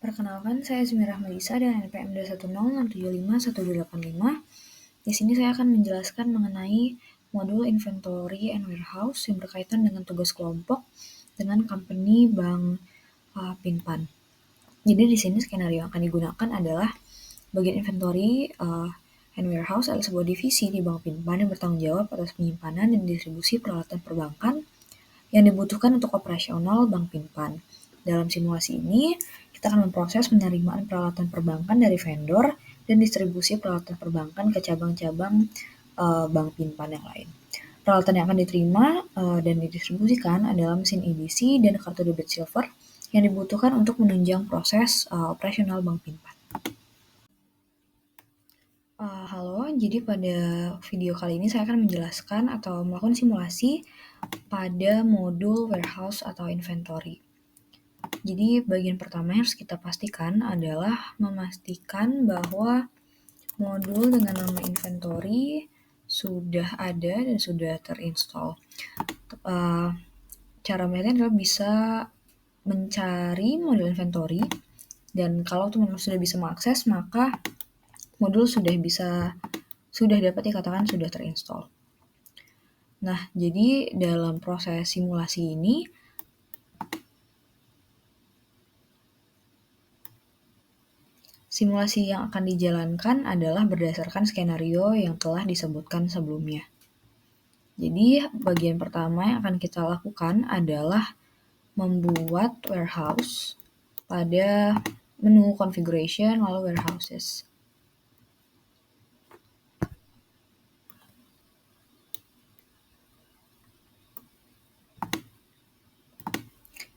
Perkenalkan, saya Zmirah Melisa dengan NPM 210675185. Di sini saya akan menjelaskan mengenai modul inventory and warehouse yang berkaitan dengan tugas kelompok dengan company Bank Pinpan. Jadi di sini skenario yang akan digunakan adalah bagian inventory and warehouse adalah sebuah divisi di Bank Pinpan yang bertanggung jawab atas penyimpanan dan distribusi peralatan perbankan yang dibutuhkan untuk operasional Bank Pinpan. Dalam simulasi ini, kita akan memproses penerimaan peralatan perbankan dari vendor dan distribusi peralatan perbankan ke cabang-cabang Bank Pinpan yang lain. Peralatan yang akan diterima dan didistribusikan adalah mesin EDC dan kartu debit silver yang dibutuhkan untuk menunjang proses operasional Bank Pinpan. Halo, jadi pada video kali ini saya akan menjelaskan atau melakukan simulasi pada modul warehouse atau inventory. Jadi bagian pertama yang harus kita pastikan adalah memastikan bahwa modul dengan nama inventory sudah ada dan sudah terinstall. Cara melihatnya adalah bisa mencari modul inventory, dan kalau teman-teman sudah bisa mengakses, maka modul sudah dapat dikatakan sudah terinstall. Nah, jadi dalam proses simulasi ini, simulasi yang akan dijalankan adalah berdasarkan skenario yang telah disebutkan sebelumnya. Jadi, bagian pertama yang akan kita lakukan adalah membuat warehouse pada menu configuration lalu warehouses.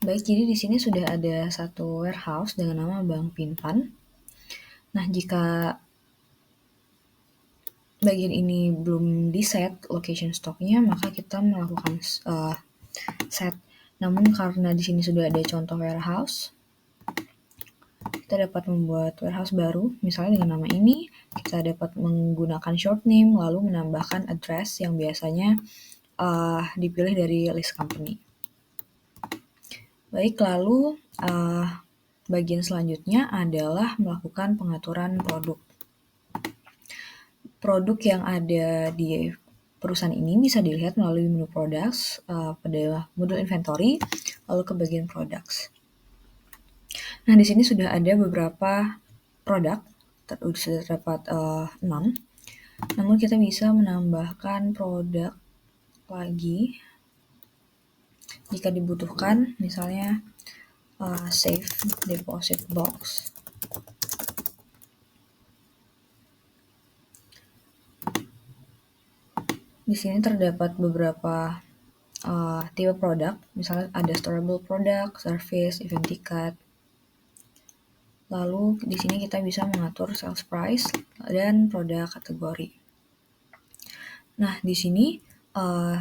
Baik, jadi di sini sudah ada satu warehouse dengan nama Bank Pinpan. Nah, jika bagian ini belum di-set location stock-nya, maka kita melakukan set. Namun karena di sini sudah ada contoh warehouse, kita dapat membuat warehouse baru, misalnya dengan nama ini. Kita dapat menggunakan short name, lalu menambahkan address yang biasanya dipilih dari list company. Baik, lalu bagian selanjutnya adalah melakukan pengaturan produk. Produk yang ada di perusahaan ini bisa dilihat melalui menu products pada modul inventory, lalu ke bagian products. Nah, di sini sudah ada beberapa produk, sudah terdapat 6. Namun kita bisa menambahkan produk lagi jika dibutuhkan, misalnya safe deposit box. Di sini terdapat beberapa tipe produk, misalnya ada storable product, service, event ticket. Lalu di sini kita bisa mengatur sales price dan produk kategori. Nah, di sini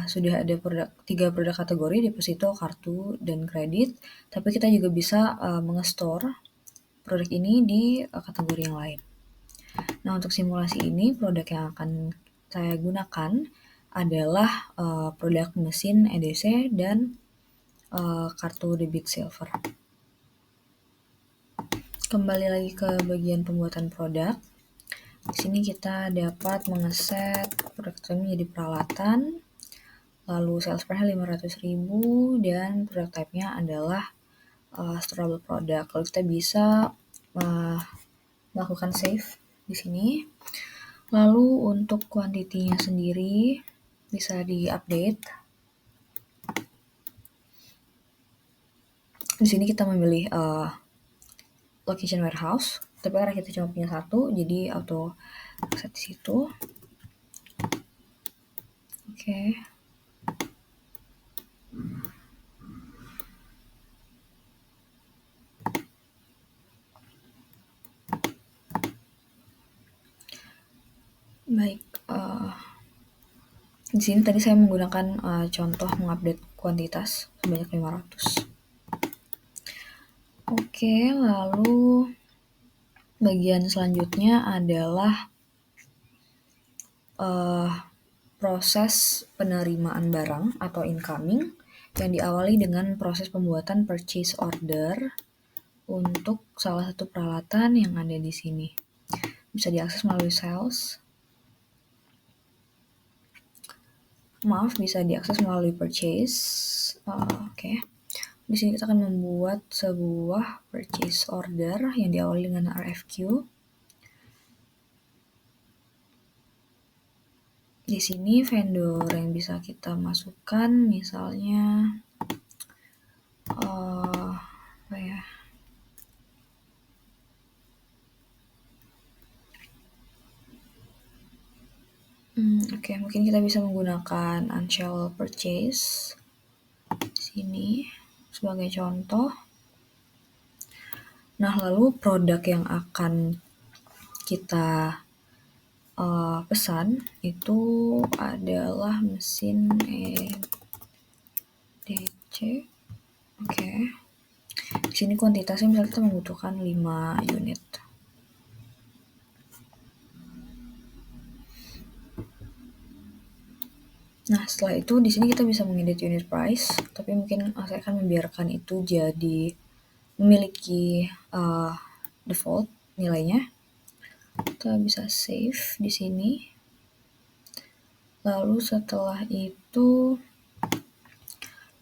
sudah ada 3 produk kategori, deposito, kartu, dan kredit. Tapi kita juga bisa menge-store produk ini di kategori yang lain. Nah, untuk simulasi ini, produk yang akan saya gunakan adalah produk mesin EDC dan kartu debit silver. Kembali lagi ke bagian pembuatan produk. Di sini kita dapat mengeset produk ini menjadi peralatan, lalu sales price 500.000 dan produk type-nya adalah storable product. Lalu kita bisa melakukan save di sini. Lalu untuk kuantitinya sendiri bisa di-update. Di sini kita memilih location warehouse, tapi karena kita cuma punya satu, jadi auto set di situ. Oke. Baik, di sini tadi saya menggunakan contoh mengupdate kuantitas sebanyak 500. Oke, lalu bagian selanjutnya adalah proses penerimaan barang atau incoming yang diawali dengan proses pembuatan purchase order, untuk salah satu peralatan yang ada di sini. Bisa diakses melalui sales. Maaf, bisa diakses melalui purchase. Oke. Di sini kita akan membuat sebuah purchase order yang diawali dengan RFQ. Di sini vendor yang bisa kita masukkan, misalnya apa ya? Oke, mungkin kita bisa menggunakan Unshell Purchase di sini sebagai contoh. Nah, lalu produk yang akan kita pesan itu adalah mesin EDC. Oke. Di sini kuantitasnya misalnya kita membutuhkan 5 unit. Nah, setelah itu di sini kita bisa mengedit unit price, tapi mungkin saya akan membiarkan itu jadi memiliki default nilainya. Kita bisa save di sini. Lalu setelah itu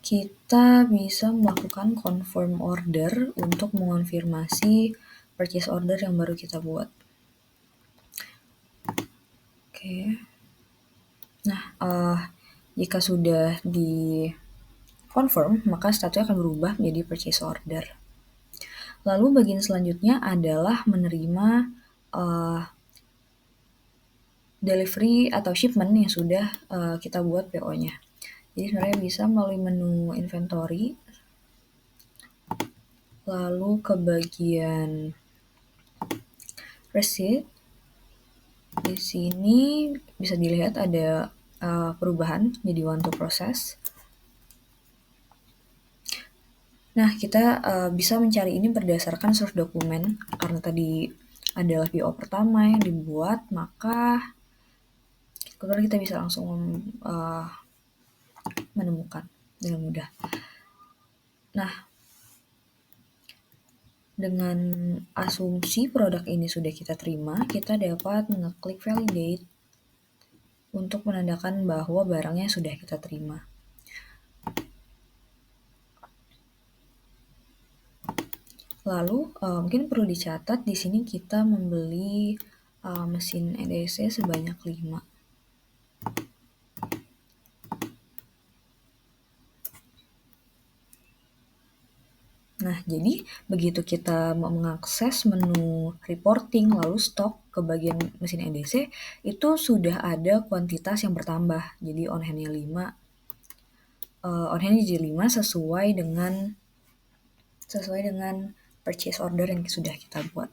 kita bisa melakukan confirm order untuk mengonfirmasi purchase order yang baru kita buat. Oke. Nah, jika sudah di confirm, maka statusnya akan berubah menjadi purchase order. Lalu bagian selanjutnya adalah menerima delivery atau shipment yang sudah kita buat PO-nya. Jadi sebenarnya bisa melalui menu inventory, lalu ke bagian receipt. Di sini bisa dilihat ada perubahan jadi one to process. Nah, kita bisa mencari ini berdasarkan source dokumen. Karena tadi adalah PO pertama yang dibuat, maka kemudian kita bisa langsung menemukan dengan mudah. Nah, dengan asumsi produk ini sudah kita terima, kita dapat mengeklik validate untuk menandakan bahwa barangnya sudah kita terima. Lalu mungkin perlu dicatat di sini kita membeli mesin EDC sebanyak 5. Nah, jadi begitu kita mau mengakses menu reporting lalu stok ke bagian mesin EDC, itu sudah ada kuantitas yang bertambah. Jadi on hand-nya 5, on hand jadi 5 sesuai dengan purchase order yang sudah kita buat.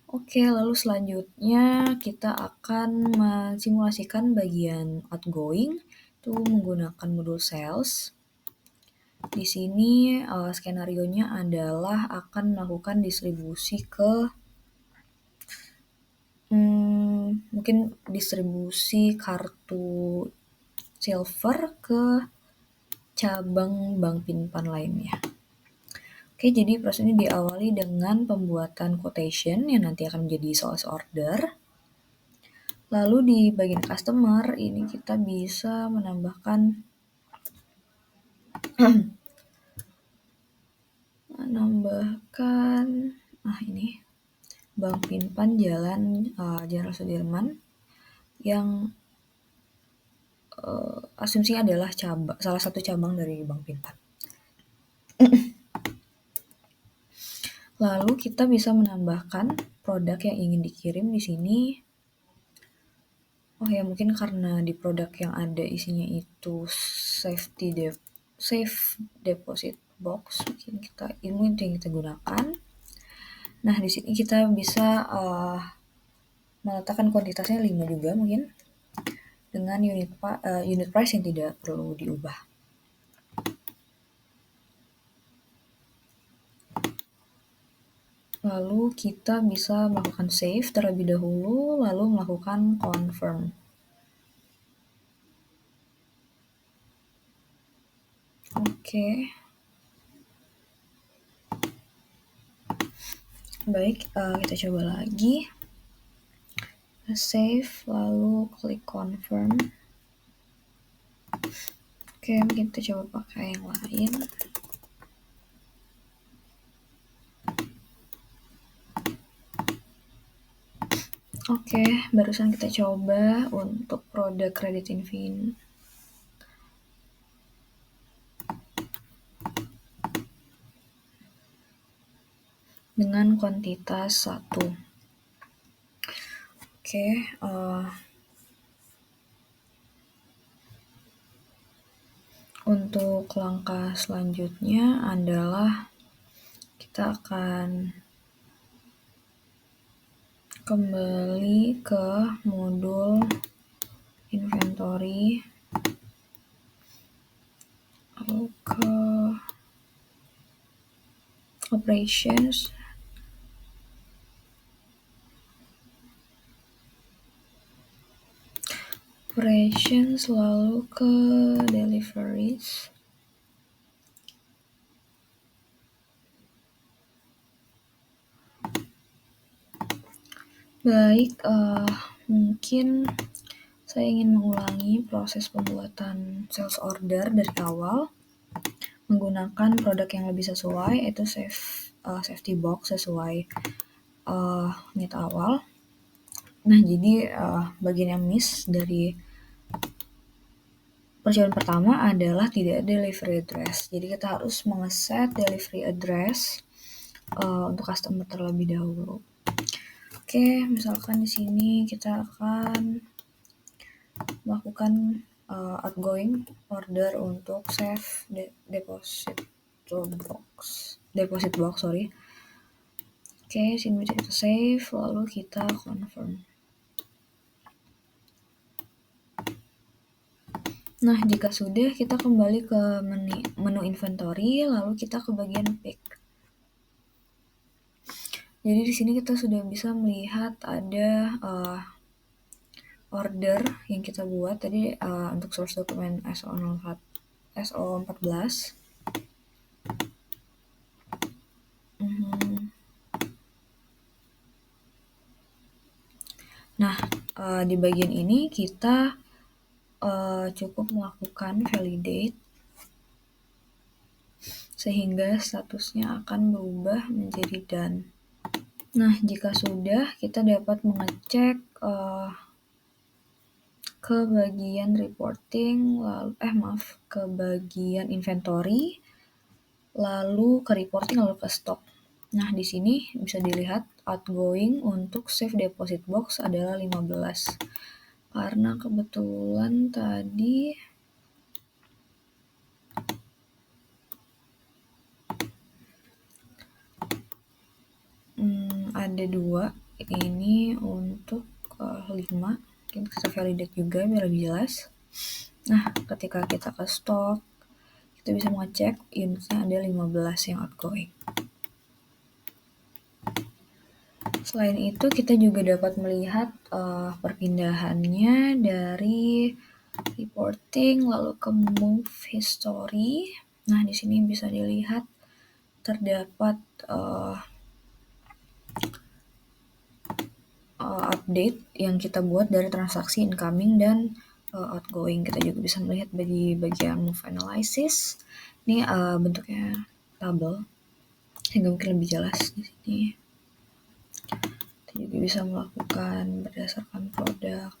Oke, lalu selanjutnya kita akan mensimulasikan bagian outgoing itu menggunakan modul sales. Di sini skenario-nya adalah akan melakukan distribusi ke mungkin distribusi kartu silver ke cabang Bank Pinpan lainnya. Oke, jadi proses ini diawali dengan pembuatan quotation yang nanti akan menjadi sales order. Lalu di bagian customer ini kita bisa menambahkan ini Bank Pinpan Jalan Jenderal Sudirman yang asumsinya adalah salah satu cabang dari Bank Pinpan. Lalu kita bisa menambahkan produk yang ingin dikirim di sini. Oh ya, mungkin karena di produk yang ada isinya itu safe deposit box, mungkin ini yang kita gunakan. Nah, di sini kita bisa meletakkan kuantitasnya 5 juga mungkin dengan unit price yang tidak perlu diubah. Lalu kita bisa melakukan save terlebih dahulu, lalu melakukan confirm. Oke. Baik, kita coba lagi. Save, lalu klik confirm. Oke, mungkin kita coba pakai yang lain. Oke, barusan kita coba untuk produk kredit Invin. Dengan kuantitas 1. Oke, untuk langkah selanjutnya adalah kita akan kembali ke modul inventory, lalu ke operations, lalu ke deliveries. Baik, mungkin saya ingin mengulangi proses pembuatan sales order dari awal menggunakan produk yang lebih sesuai, yaitu safety box sesuai unit awal. Nah, jadi bagian yang miss dari percobaan pertama adalah tidak ada delivery address. Jadi kita harus mengeset delivery address untuk customer terlebih dahulu. Oke, misalkan di sini kita akan melakukan outgoing order untuk save deposit box. Oke, sini bisa kita save, lalu kita confirm. Nah, jika sudah, kita kembali ke menu inventory, lalu kita ke bagian pick. Jadi di sini kita sudah bisa melihat ada order yang kita buat tadi untuk source dokumen SO14. Nah, di bagian ini kita cukup melakukan validate sehingga statusnya akan berubah menjadi done. Nah, jika sudah, kita dapat mengecek ke bagian reporting, ke bagian inventory, lalu ke reporting, lalu ke stock. Nah, di sini bisa dilihat outgoing untuk save deposit box adalah 15. Karena kebetulan tadi ada 2, ini untuk 5. Kita validate juga biar lebih jelas. Nah, ketika kita ke stok, kita bisa mengecek unitnya ada 15 yang outgoing. Selain itu, kita juga dapat melihat perpindahannya dari reporting lalu ke move history. Nah, di sini bisa dilihat terdapat update yang kita buat dari transaksi incoming dan outgoing. Kita juga bisa melihat bagi bagian move analysis. Ini bentuknya tabel sehingga mungkin lebih jelas di sini. Kita juga bisa melakukan berdasarkan produk.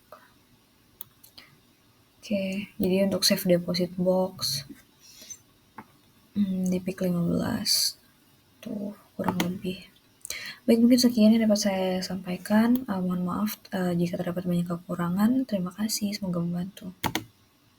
Oke, jadi untuk save deposit box di pick 15 tuh kurang lebih. Baik, mungkin sekian yang dapat saya sampaikan. Mohon maaf jika terdapat banyak kekurangan. Terima kasih, semoga membantu.